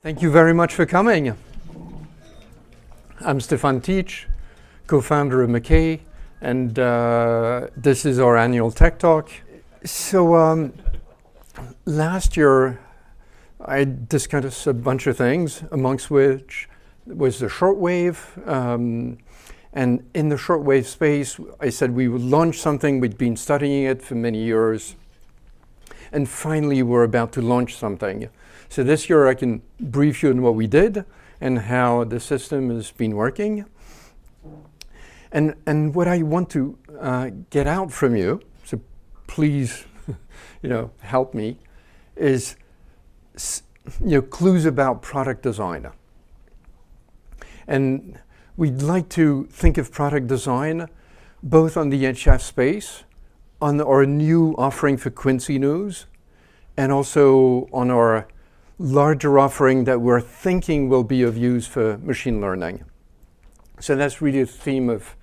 Thank you very much for coming. I'm Stéphane Tyč, co-founder of McKay, and this is our annual Tech Talk. So last year, I discussed a bunch of things, amongst which was the Shortwave. And in the Shortwave space, I said we would launch something. We'd been studying it for many years. And finally, we're about to launch something. So this year, I can brief you on what we did and how the system has been working. And what I want to get out from you, so please, help me, is clues about product design. And we'd like to think of product design both on the HF space, on our new offering for Quincy News, and also on our larger offering that we're thinking will be of use for machine learning. So that's really the theme of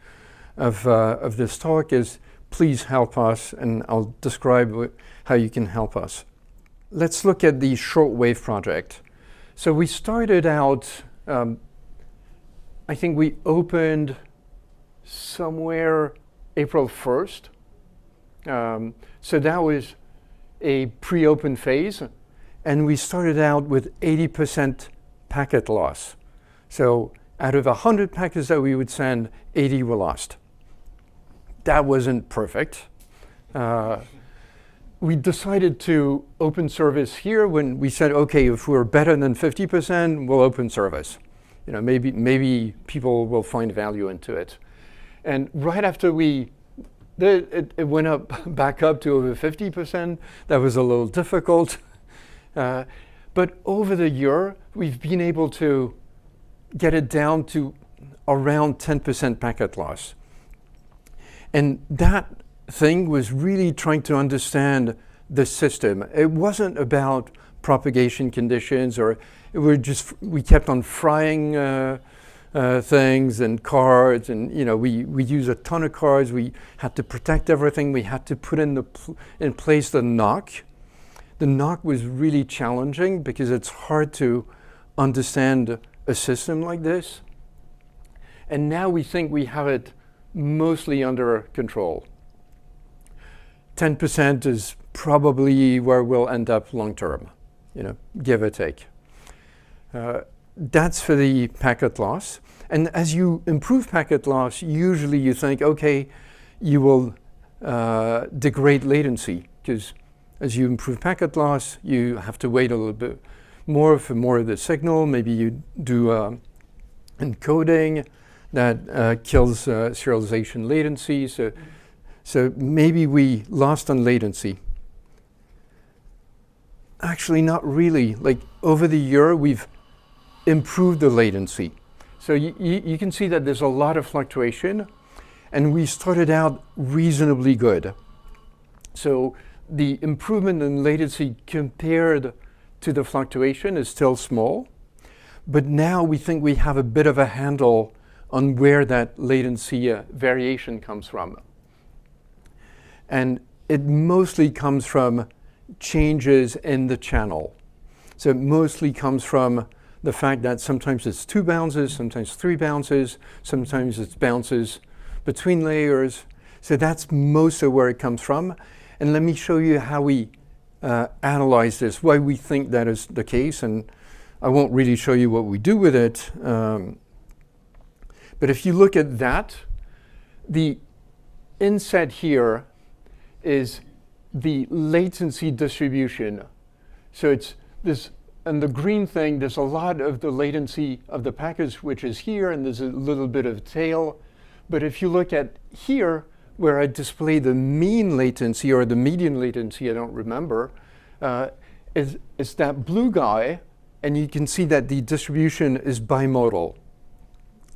this talk is please help us, and I'll describe how you can help us. Let's look at the Shortwave project. So we started out, I think we opened somewhere April 1st. So that was a pre-open phase. And we started out with 80% packet loss. So out of 100 packets that we would send, 80 were lost. That wasn't perfect. We decided to open service here when we said, okay, if we're better than 50%, we'll open service. Maybe people will find value into it. And right after it went back up to over 50%. That was a little difficult. But over the year, we've been able to get it down to around 10% packet loss. And that thing was really trying to understand the system. It wasn't about propagation conditions, or we kept on frying things and cards, and we use a ton of cards. We had to protect everything. We had to put in place the knock. The knock was really challenging because it's hard to understand a system like this. And now we think we have it mostly under control. 10% is probably where we'll end up long term, give or take. That's for the packet loss. And as you improve packet loss, usually you think, okay, you will degrade latency, because as you improve packet loss, you have to wait a little bit more for more of the signal. Maybe you do encoding that kills serialization latency. So maybe we lost on latency. Actually, not really. Like over the year, we've improved the latency. So you can see that there's a lot of fluctuation, and we started out reasonably good. So the improvement in latency compared to the fluctuation is still small, but now we think we have a bit of a handle on where that latency variation comes from. And it mostly comes from changes in the channel. So it mostly comes from the fact that sometimes it's 2 bounces, sometimes 3 bounces, sometimes it's bounces between layers. So that's most of where it comes from. And let me show you how we analyze this, why we think that is the case. And I won't really show you what we do with it. But if you look at that, the inset here is the latency distribution. So it's this, and the green thing, there's a lot of the latency of the package, which is here, and there's a little bit of tail. But if you look at here, where I display the mean latency or the median latency, I don't remember, is that blue guy, and you can see that the distribution is bimodal.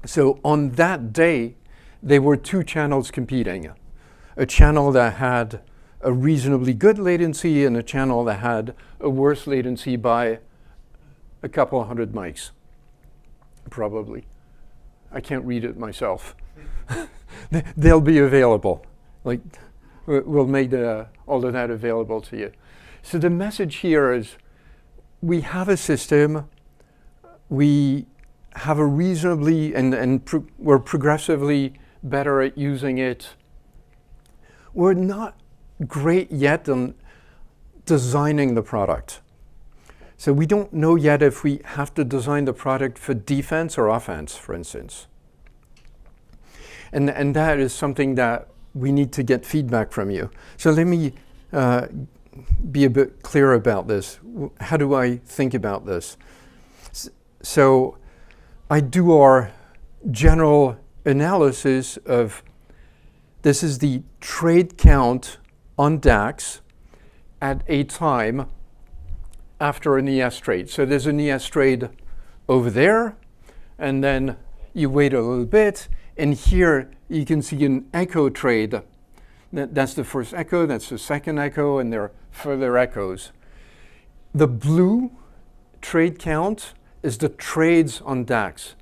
So on that day, there were 2 channels competing. A channel that had a reasonably good latency and a channel that had a worse latency by a couple of hundred mics, probably. I can't read it myself. They'll be available. We'll make all of that available to you. So the message here is we have a system we have a reasonably, we're progressively better at using it. We're not great yet on designing the product. So we don't know yet if we have to design the product for defense or offense, for instance. And that is something that we need to get feedback from you. So let me be a bit clear about this. How do I think about this? So I do our general analysis of, this is the trade count on DAX at a time after an ES trade. So there's an ES trade over there, and then you wait a little bit, and here you can see an echo trade. That's the first echo, that's the second echo, and there are further echoes. The blue trade count is the trades on DAX.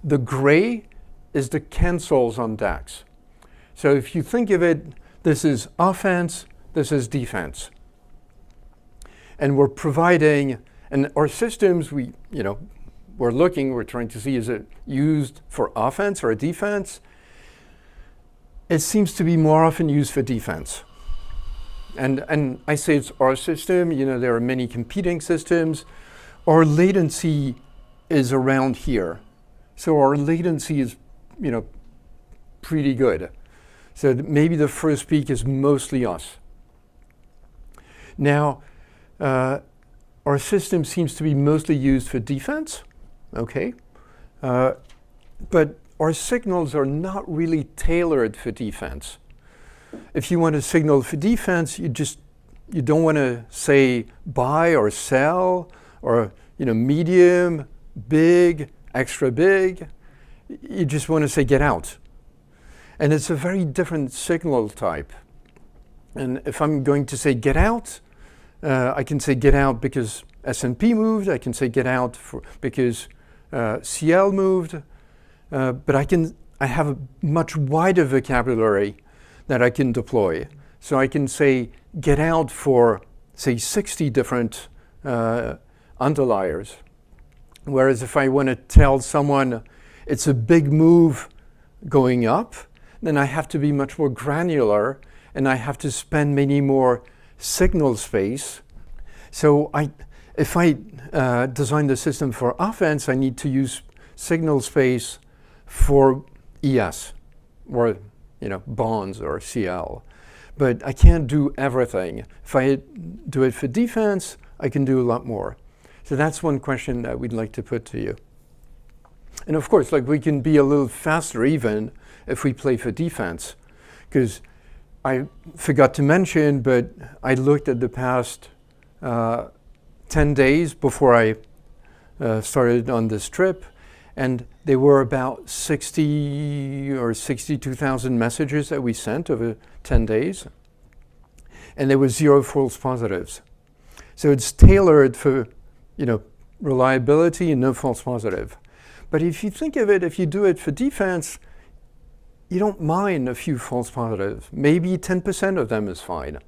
The gray is the cancels on DAX. So if you think of it, this is offense, this is defense. And we're providing, and our systems, we're trying to see, is it used for offense or defense? It seems to be more often used for defense. And I say it's our system, there are many competing systems. Our latency is around here. So our latency is, pretty good. So maybe the first peak is mostly us. Now, our system seems to be mostly used for defense, okay? But our signals are not really tailored for defense. If you want to signal for defense, you don't want to say buy or sell or medium, big, extra big. You just want to say get out. And it's a very different signal type. And if I'm going to say get out, I can say get out because S&P moved. I can say get out because CL moved. But I have a much wider vocabulary that I can deploy. So I can say get out for, say, 60 different underliers. Whereas if I want to tell someone it's a big move going up, then I have to be much more granular and I have to spend many more signal space. So if I design the system for offense, I need to use signal space for ES or bonds or CL. But I can't do everything. If I do it for defense, I can do a lot more. So that's one question that we'd like to put to you. And of course, we can be a little faster even if we play for defense. Because I forgot to mention, but I looked at the past 10 days before I started on this trip, and there were about 60 or 62,000 messages that we sent over 10 days, and there were 0 false positives. So it's tailored for, reliability and no false positive. But if you think of it, if you do it for defense, you don't mind a few false positives. Maybe 10% of them is fine,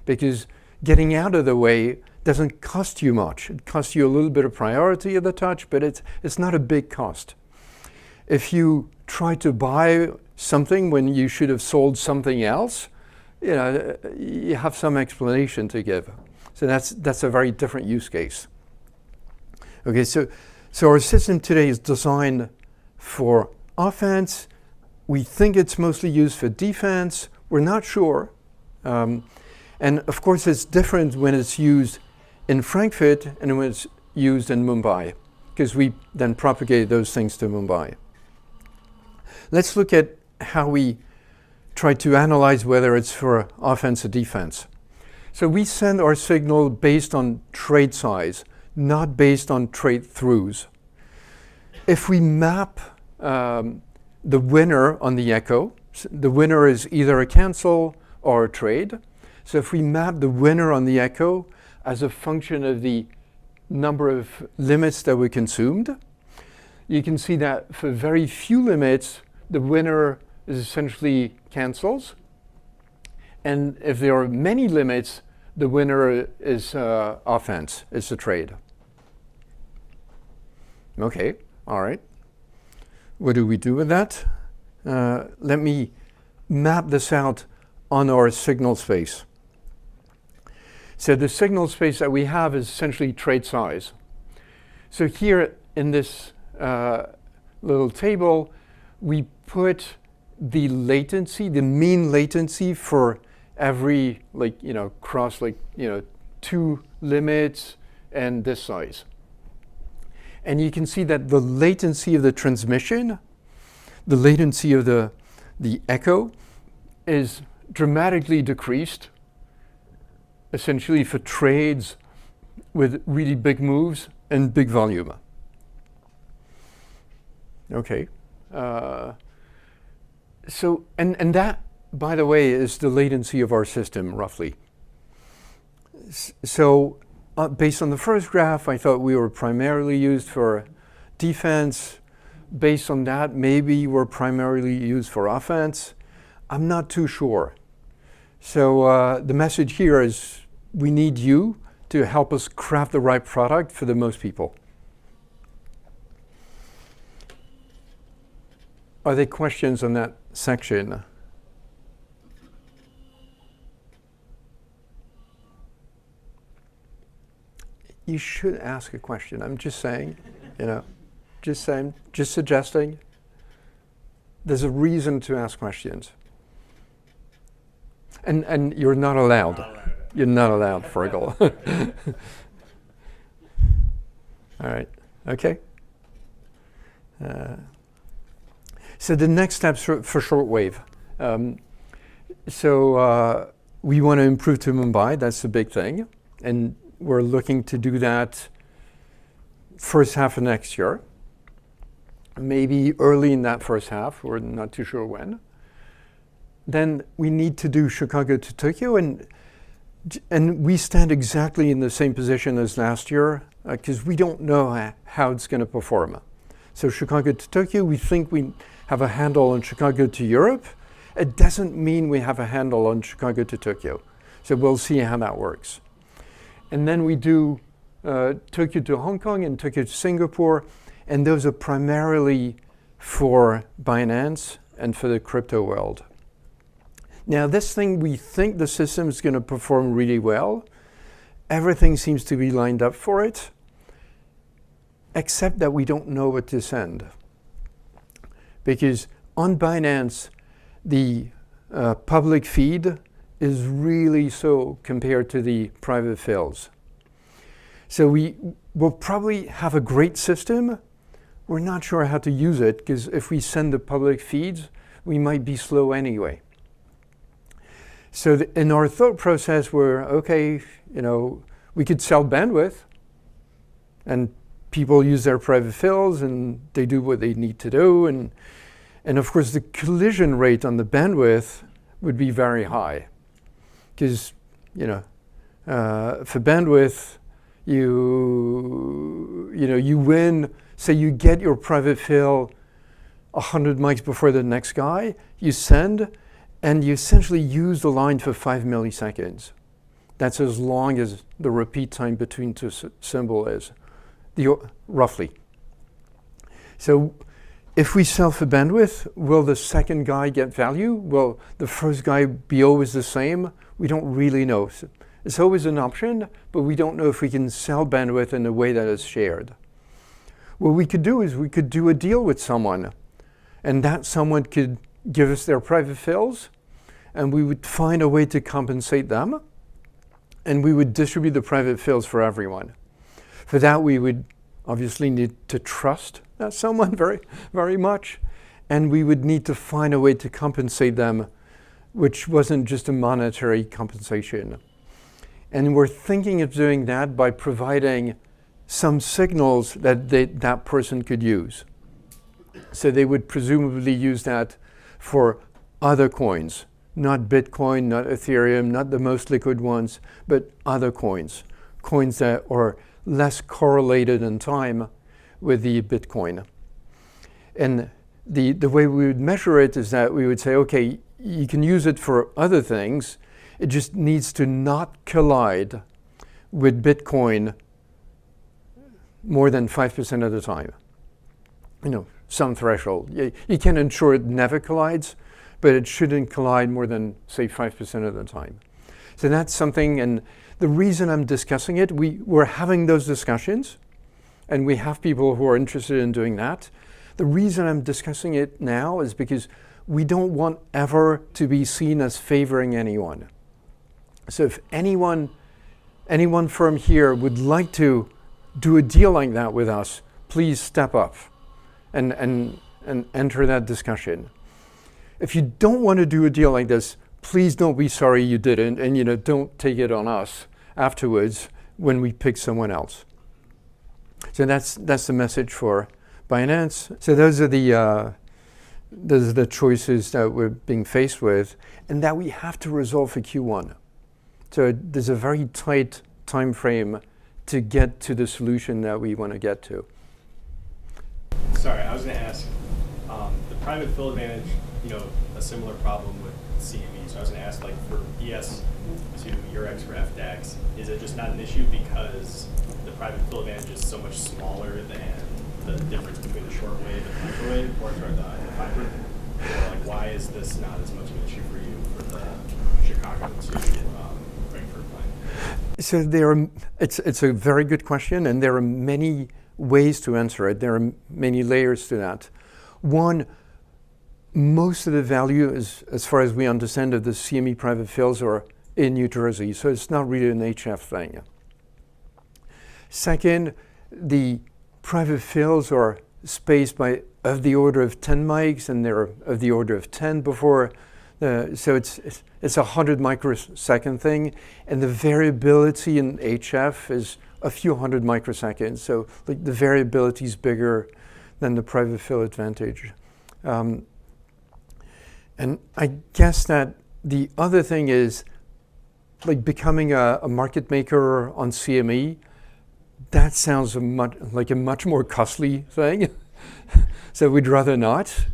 because getting out of the way doesn't cost you much. It costs you a little bit of priority of the touch, but it's not a big cost. If you try to buy something when you should have sold something else, you have some explanation to give. So that's a very different use case. Okay, so our system today is designed for offense. We think it's mostly used for defense. We're not sure. And of course, it's different when it's used in Frankfurt and when it's used in Mumbai, because we then propagate those things to Mumbai. Let's look at how we try to analyze whether it's for offense or defense. So we send our signal based on trade size, not based on trade throughs. If we map the winner on the echo, the winner is either a cancel or a trade. So if we map the winner on the echo as a function of the number of limits that we consumed, you can see that for very few limits, the winner is essentially cancels. And if there are many limits, the winner is offense, is a trade. Okay, all right. What do we do with that? Let me map this out on our signal space. So the signal space that we have is essentially trade size. So here in this little table, we put the latency, the mean latency for every cross two limits and this size. And you can see that the latency of the transmission, the latency of the echo is dramatically decreased, essentially for trades with really big moves and big volume. Okay. So that, by the way, is the latency of our system, roughly. So based on the first graph, I thought we were primarily used for defense. Based on that, maybe we're primarily used for offense. I'm not too sure. So the message here is we need you to help us craft the right product for the most people. Are there questions on that section? You should ask a question. I'm just saying, just suggesting. There's a reason to ask questions. And you're not allowed. You're not allowed, Fergal. All right, okay. So the next steps for shortwave. We want to improve to Mumbai, that's the big thing. And we're looking to do that first half of next year. Maybe early in that first half, we're not too sure when. Then we need to do Chicago to Tokyo, and we stand exactly in the same position as last year, because we don't know how it's going to perform. So Chicago to Tokyo, we think we have a handle on Chicago to Europe. It doesn't mean we have a handle on Chicago to Tokyo. So we'll see how that works. And then we do Tokyo to Hong Kong and Tokyo to Singapore, and those are primarily for Binance and for the crypto world. Now this thing, we think the system is going to perform really well. Everything seems to be lined up for it, except that we don't know what to send. Because on Binance, the public feed is really slow compared to the private fills. So we will probably have a great system. We're not sure how to use it, because if we send the public feeds, we might be slow anyway. So in our thought process, we're, okay, we could sell bandwidth, and people use their private fills, and they do what they need to do. And of course, the collision rate on the bandwidth would be very high. Because, for bandwidth, you win, say you get your private fill 100 mics before the next guy, you send, and you essentially use the line for 5 milliseconds. That's as long as the repeat time between two symbols is, roughly. So if we sell for bandwidth, will the second guy get value? Will the first guy be always the same? We don't really know. So it's always an option, but we don't know if we can sell bandwidth in a way that is shared. What we could do is we could do a deal with someone, and that someone could give us their private fills, and we would find a way to compensate them, and we would distribute the private fills for everyone. For that, we would obviously need to trust that someone very, very much, and we would need to find a way to compensate them, which wasn't just a monetary compensation. And we're thinking of doing that by providing some signals that that person could use. So they would presumably use that for other coins, not Bitcoin, not Ethereum, not the most liquid ones, but other coins that are less correlated in time with the Bitcoin. And the way we would measure it is that we would say, okay, you can use it for other things. It just needs to not collide with Bitcoin more than 5% of the time. Some threshold. You can ensure it never collides, but it shouldn't collide more than, say, 5% of the time. So that's something, and the reason I'm discussing it, we're having those discussions, and we have people who are interested in doing that. The reason I'm discussing it now is because we don't want ever to be seen as favoring anyone. So if anyone from here would like to do a deal like that with us, please step up and enter that discussion. If you don't want to do a deal like this, please don't be sorry you didn't, and don't take it on us afterwards when we pick someone else. So that's the message for Binance. So those are the choices that we're being faced with, and that we have to resolve for Q1. So there's a very tight time frame to get to the solution that we want to get to. Sorry, I was going to ask, the private fill advantage, a similar problem with CME. So I was going to ask, for ES to Eurex for FDAX, is it just not an issue because the private fill advantage is so much smaller than the difference between the shortwave and microwave, or sorry, the hybrid? Or why is this not as much of an issue for you for the Chicago to Frankfurt line? So it's a very good question, and there are many ways to answer it. There are many layers to that. One, most of the value is, as far as we understand it, the CME private fills are in New Jersey, so it's not really an HF thing. Second, the private fills are spaced of the order of 10 mics, and they're of the order of 10 before. So it's 100 microsecond thing, and the variability in HF is a few hundred microseconds. So the variability is bigger than the private fill advantage. And I guess that the other thing is becoming a market maker on CME. That sounds like a much more costly thing. So we'd rather not.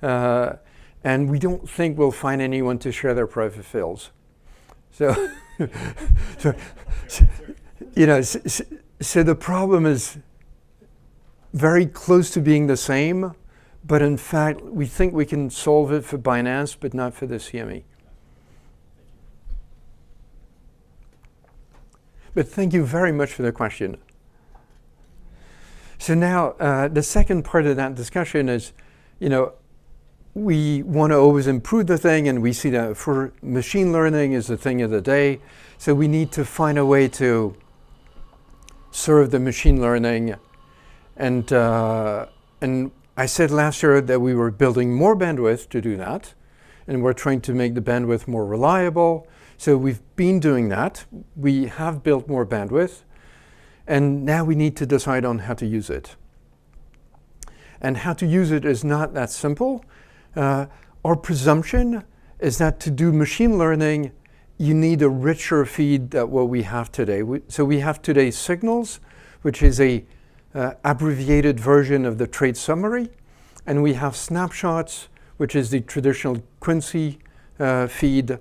And we don't think we'll find anyone to share their private fills. So, so the problem is very close to being the same, but in fact, we think we can solve it for Binance, but not for the CME. But thank you very much for the question. So now, the second part of that discussion is, we want to always improve the thing, and we see that for machine learning is the thing of the day. So we need to find a way to serve the machine learning. And I said last year that we were building more bandwidth to do that, and we're trying to make the bandwidth more reliable. So we've been doing that. We have built more bandwidth, and now we need to decide on how to use it. And how to use it is not that simple. Our presumption is that to do machine learning, you need a richer feed than what we have today. So we have today signals, which is a abbreviated version of the trade summary, and we have snapshots, which is the traditional Quincy feed,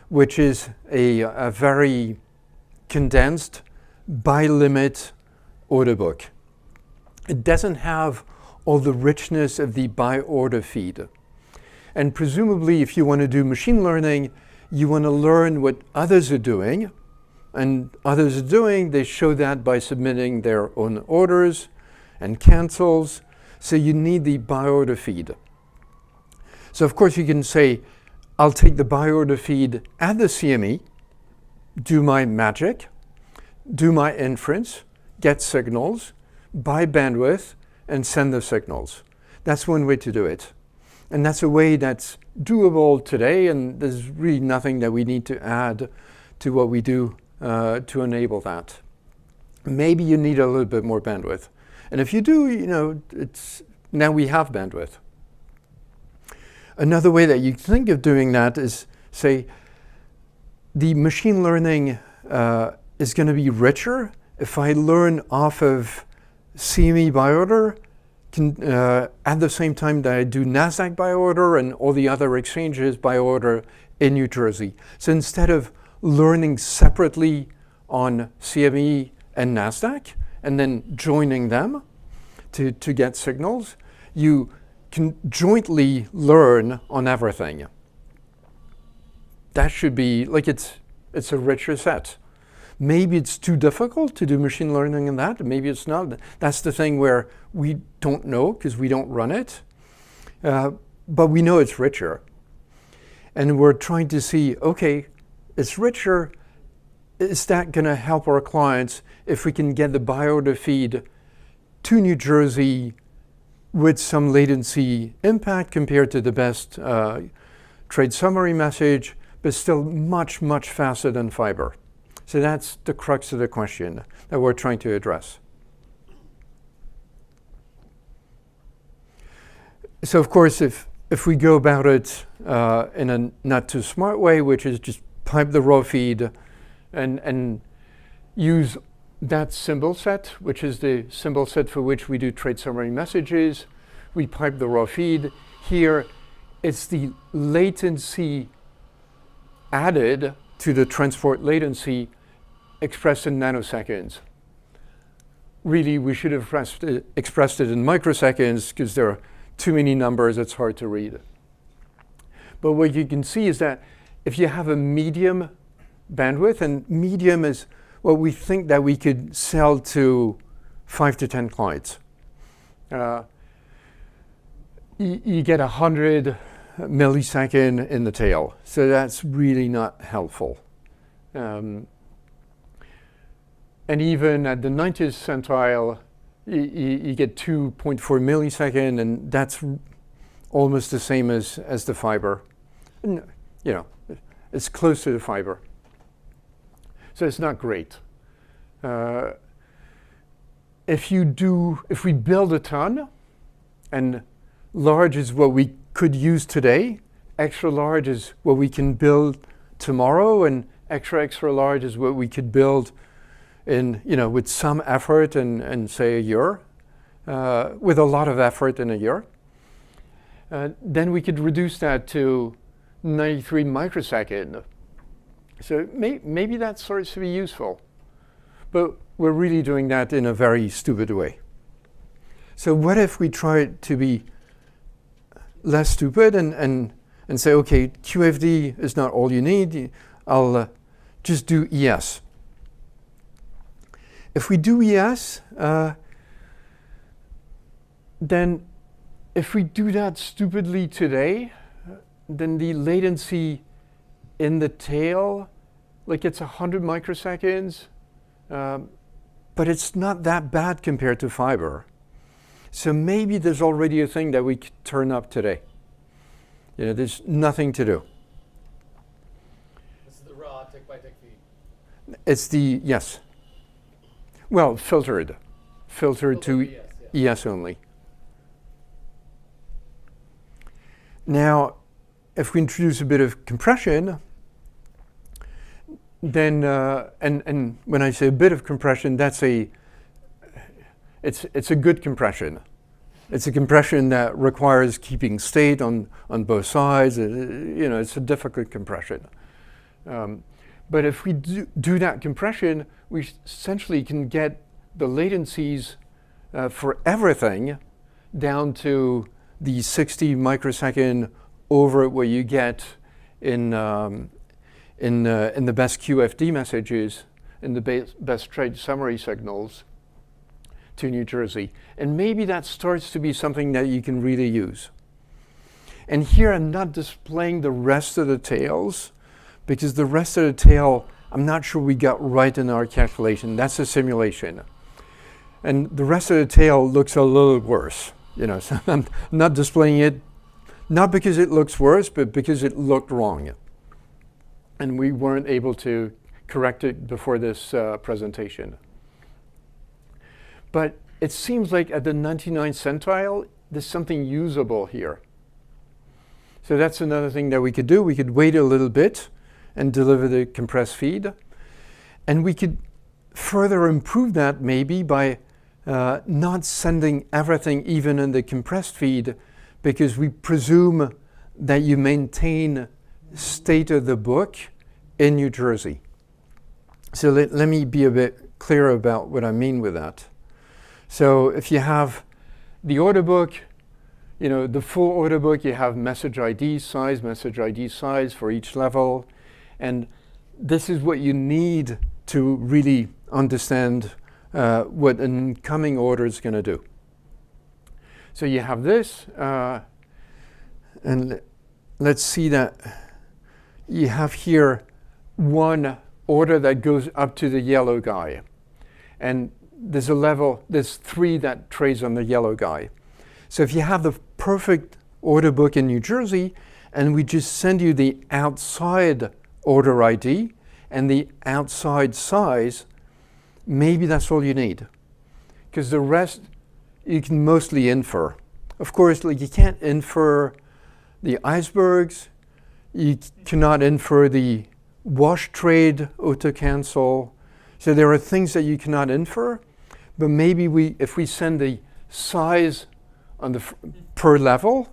which is a very condensed by limit order book. It doesn't have all the richness of the by order feed. And presumably, if you want to do machine learning, you want to learn what others are doing. And others are doing, they show that by submitting their own orders and cancels. So you need the by order feed. So of course you can say, I'll take the by order feed at the CME, do my magic, do my inference, get signals, buy bandwidth, and send the signals. That's one way to do it. And that's a way that's doable today, and there's really nothing that we need to add to what we do to enable that. Maybe you need a little bit more bandwidth. And if you do, now we have bandwidth. Another way that you think of doing that is, say, the machine learning is going to be richer if I learn off of CME by order at the same time that I do NASDAQ by order and all the other exchanges by order in New Jersey. So instead of learning separately on CME and NASDAQ and then joining them to get signals, you can jointly learn on everything. That should be, like, it's a richer set. Maybe it's too difficult to do machine learning in that. Maybe it's not. That's the thing where we don't know because we don't run it. But we know it's richer. And we're trying to see, okay, it's richer. Is that going to help our clients if we can get the biorder feed to New Jersey with some latency impact compared to the best trade summary message, but still much, much faster than fiber? So that's the crux of the question that we're trying to address. So of course, if we go about it in a not too smart way, which is just pipe the raw feed and use that symbol set, which is the symbol set for which we do trade summary messages. We pipe the raw feed. Here, it's the latency added to the transport latency expressed in nanoseconds. Really, we should have expressed it in microseconds because there are too many numbers, it's hard to read. But what you can see is that if you have a medium bandwidth, and medium is what we think that we could sell to 5 to 10 clients. You get 100 millisecond in the tail. So that's really not helpful. And even at the 90th centile, you get 2.4 millisecond, and that's almost the same as the fiber. And, you know, it's close to the fiber. So it's not great. If we build a ton, and large is what we could use today, extra large is what we can build tomorrow, and extra large is what we could build in, you know, with some effort and say a year, with a lot of effort in a year. Then we could reduce that to 93 microsecond. So maybe that starts to be useful. But we're really doing that in a very stupid way. So what if we try to be less stupid and say, okay, QFD is not all you need. I'll just do ES. If we do ES, then if we do that stupidly today, then the latency in the tail, like it's 100 microseconds, but it's not that bad compared to fiber. So maybe there's already a thing that we could turn up today. You know, there's nothing to do. This is the raw tick-by-tick feed. It's the, yes. Well, filtered to ES only. Now, if we introduce a bit of compression, then, and when I say a bit of compression, it's a good compression. It's a compression that requires keeping state on both sides. You know, it's a difficult compression. But if we do that compression, we essentially can get the latencies for everything down to the 60 microsecond over what you get in the best QFD messages, in the best trade summary signals to New Jersey. And maybe that starts to be something that you can really use. And here I'm not displaying the rest of the tails, because the rest of the tail, I'm not sure we got right in our calculation. That's a simulation. And the rest of the tail looks a little worse. You know, so I'm not displaying it, not because it looks worse, but because it looked wrong. And we weren't able to correct it before this presentation. But it seems like at the 99th centile, there's something usable here. So that's another thing that we could do. We could wait a little bit and deliver the compressed feed. And we could further improve that maybe by not sending everything even in the compressed feed, because we presume that you maintain state of the book in New Jersey. So let me be a bit clear about what I mean with that. So if you have the order book, the full order book, you have message ID size for each level. And this is what you need to really understand what an incoming order is going to do. So you have this, and let's see that you have here one order that goes up to the yellow guy. And there's 3 that trades on the yellow guy. So if you have the perfect order book in New Jersey, and we just send you the outside order ID and the outside size, maybe that's all you need. Because the rest you can mostly infer. Of course, you can't infer the icebergs, you cannot infer the wash trade auto-cancel. So there are things that you cannot infer, but maybe if we send the size on the per level,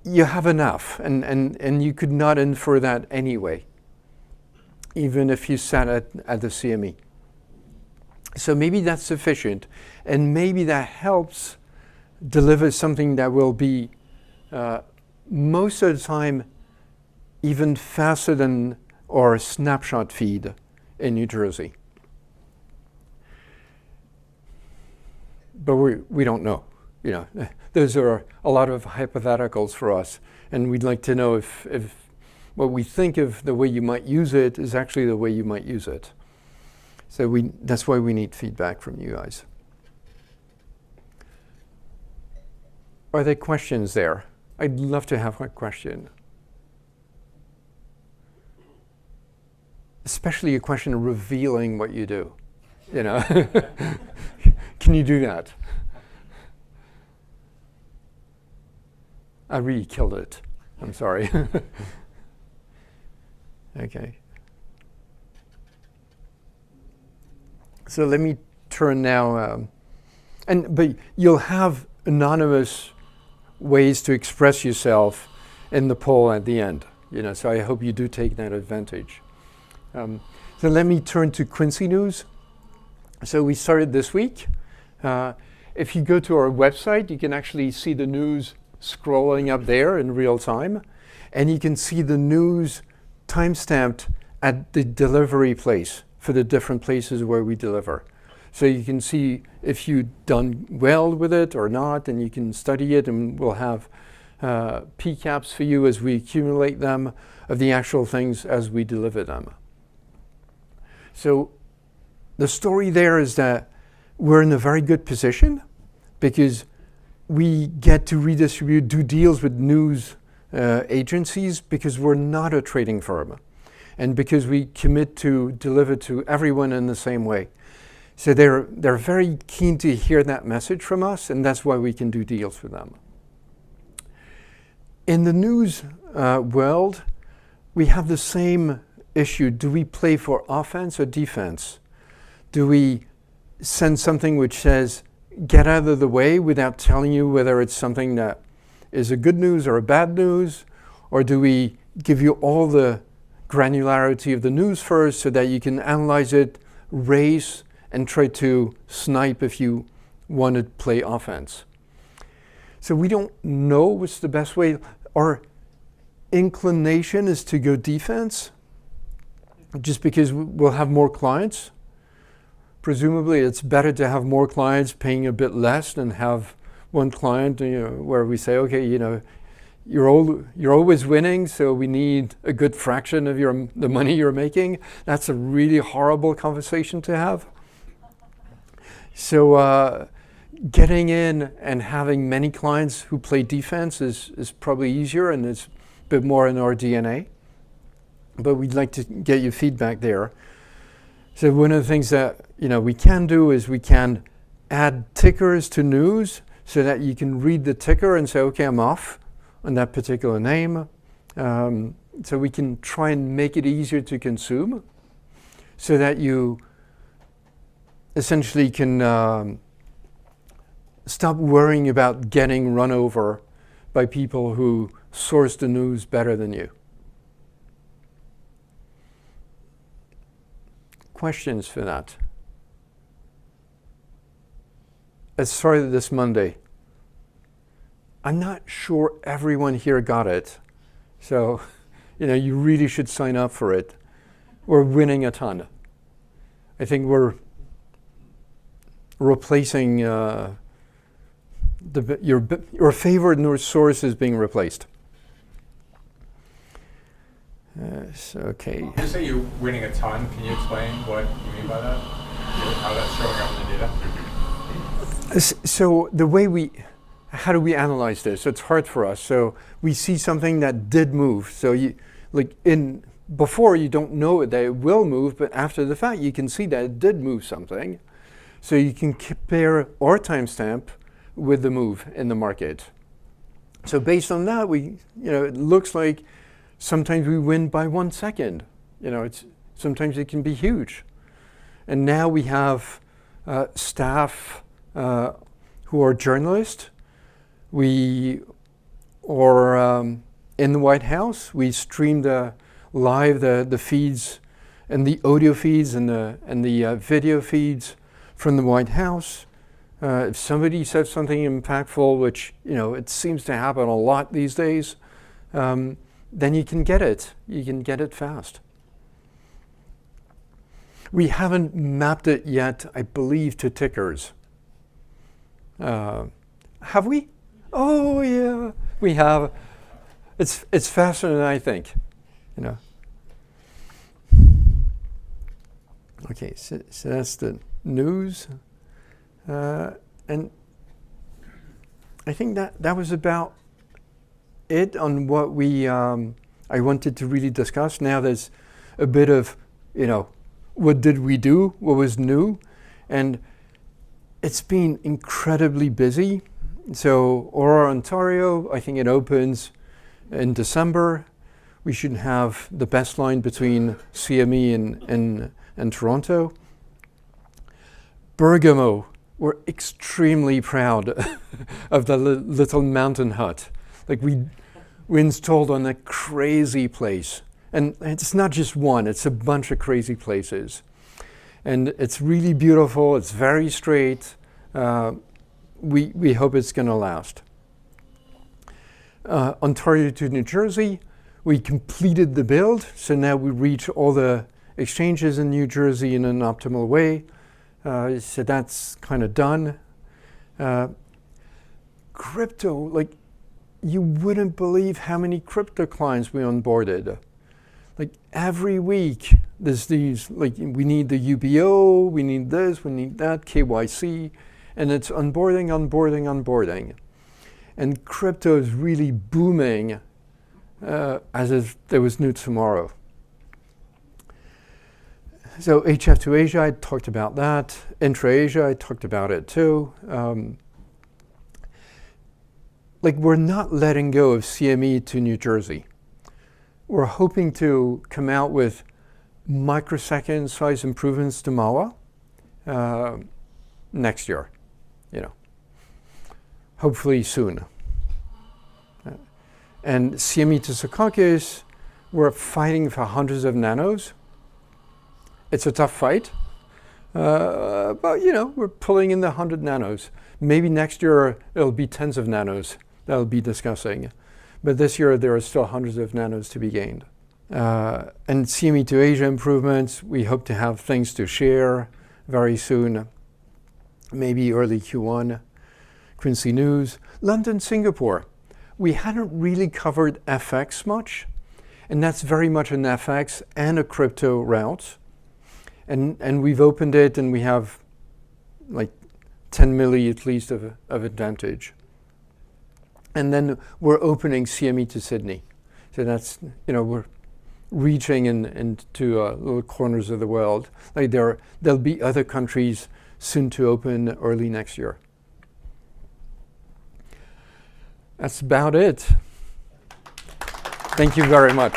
you have enough, and you could not infer that anyway, even if you sat at the CME. So maybe that's sufficient, and maybe that helps deliver something that will be most of the time even faster than our snapshot feed in New Jersey. But we don't know. Those are a lot of hypotheticals for us, and we'd like to know if what we think of the way you might use it is actually the way you might use it. So that's why we need feedback from you guys. Are there questions there? I'd love to have a question. Especially a question revealing what you do. Can you do that? I really killed it. I'm sorry. Okay. So let me turn now, but you'll have anonymous ways to express yourself in the poll at the end. So I hope you do take that advantage. So let me turn to Quincy News. So we started this week. If you go to our website, you can actually see the news scrolling up there in real time, and you can see the news timestamped at the delivery place for the different places where we deliver. So you can see if you've done well with it or not, and you can study it, and we'll have PCAPs for you as we accumulate them of the actual things as we deliver them. So the story there is that we're in a very good position because we get to redistribute, do deals with news agencies because we're not a trading firm, and because we commit to deliver to everyone in the same way. So they're very keen to hear that message from us, and that's why we can do deals with them. In the news world, we have the same issue. Do we play for offense or defense? Do we send something which says, get out of the way without telling you whether it's something that is a good news or a bad news? Or do we give you all the granularity of the news first so that you can analyze it, race, and try to snipe if you want to play offense? So we don't know what's the best way. Our inclination is to go defense just because we'll have more clients. Presumably it's better to have more clients paying a bit less than have one client where we say, okay, you're always winning, so we need a good fraction of the money you're making. That's a really horrible conversation to have. So getting in and having many clients who play defense is probably easier, and it's a bit more in our DNA. But we'd like to get your feedback there. So one of the things that we can do is we can add tickers to news so that you can read the ticker and say, okay, I'm off on that particular name. So we can try and make it easier to consume so that you essentially can stop worrying about getting run over by people who source the news better than you. Questions for that? started this Monday. I'm not sure everyone here got it. So, you really should sign up for it. We're winning a ton. I think we're replacing your favorite source is being replaced. Okay. You say you're winning a ton. Can you explain what you mean by that? How that's showing up in the data? So how do we analyze this? It's hard for us. So we see something that did move. So before you don't know that it will move, but after the fact you can see that it did move something. So you can compare our timestamp with the move in the market. So based on that, it looks like sometimes we win by 1 second. Sometimes it can be huge. And now we have staff who are journalists. We are in the White House. We stream live the feeds and the audio feeds and the video feeds from the White House. If somebody says something impactful, which it seems to happen a lot these days, then you can get it. You can get it fast. We haven't mapped it yet, I believe, to tickers. Have we? Oh yeah, we have. It's faster than I think. Okay, so that's the news, and I think that was about it on what I wanted to really discuss. Now there's a bit of what did we do, what was new, and it's been incredibly busy. So Aurora, Ontario, I think it opens in December. We should have the best line between CME and Toronto. Bergamo, we're extremely proud of the little mountain hut. We installed on a crazy place. And it's not just one, it's a bunch of crazy places. And it's really beautiful, it's very straight. We hope it's going to last. Ontario to New Jersey, we completed the build, so now we reach all the exchanges in New Jersey in an optimal way. So that's kind of done. Crypto, you wouldn't believe how many crypto clients we onboarded. Every week, there's these, we need the UBO, we need this, we need that, KYC, and it's onboarding. And crypto is really booming as if there was no tomorrow. So HF to Asia, I talked about that. Intra-Asia, I talked about it too. We're not letting go of CME to New Jersey. We're hoping to come out with microsecond size improvements to MAWA next year, hopefully soon. And CME to Secaucus, we're fighting for hundreds of nanos. It's a tough fight, but we're pulling in the 100 nanos. Maybe next year it'll be tens of nanos that I'll be discussing. But this year, there are still hundreds of nanos to be gained. And CME to Asia improvements, we hope to have things to share very soon, maybe early Q1. Quincy news. London, Singapore. We hadn't really covered FX much, and that's very much an FX and a crypto route. And we've opened it, and we have 10 milli at least of advantage. And then we're opening CME to Sydney. So that's, we're reaching into little corners of the world. There'll be other countries soon to open early next year. That's about it. Thank you very much.